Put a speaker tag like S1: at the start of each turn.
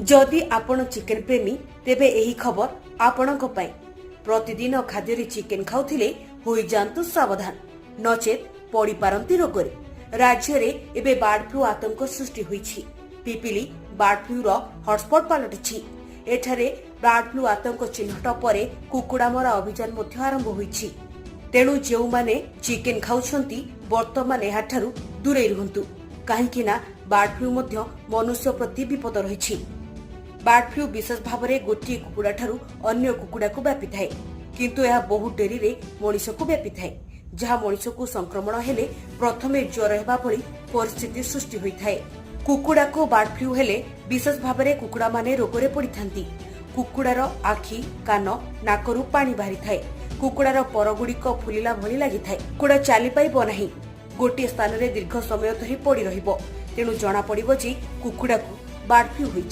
S1: जदि आपण चिकेन प्रेमी तेबे एही खबर आपणक पई। प्रतिदिन खाद्य चिकेन खाउथिले होई जांतु सावधान, नचेत पड़ी पारंती रोगरे। राज्य रे एबे बार्ड फ्लू आतंक सृष्टि होईछि। पिपिली बार्ड फ्लू रो हॉटस्पॉट पलटिछि। एठारे बार्ड फ्लू आतंक चिन्हट परे कुकुड़ा मरा अभियान मध्य आरंभ होईछि। तेणु जेउ माने चिकेन खाउछंती वर्तमान एहाठारु दूरे रुहंतु, काहेकि ना बार्ड फ्लू मध्य मनुष्य प्रति विपद रहिछि। बार्ड फ्लू विशेष भाव में गोटे कुकुड़ा ठारू अन्य कुकुड़ा को व्यापी थाए, किंतु यह बहु डेरी रे मनुष्य को व्यापी थाए, जहां मनुष्य को संक्रमण हेले प्रथमे ज्वर हेबा भली परिस्थिति सृष्टि होई थाए। कुकुड़ा को बार्ड फ्लू हेले विशेष भाव में कुकुड़ा माने रोगरे पड़ी थांती। कुकुड़ार आखि, कान, नाकरू पानी बाहरी थाए। कुकुड़ार परगुड़िक फुलिला भली लागि थाए। कुकुड़ा चली पाइब नाही, गोटे स्थान रे दीर्घ समय धरी पड़ी रहिबो। तेणु जना पड़िबो जे कुकुड़ा को बार्ड फ्लू होई।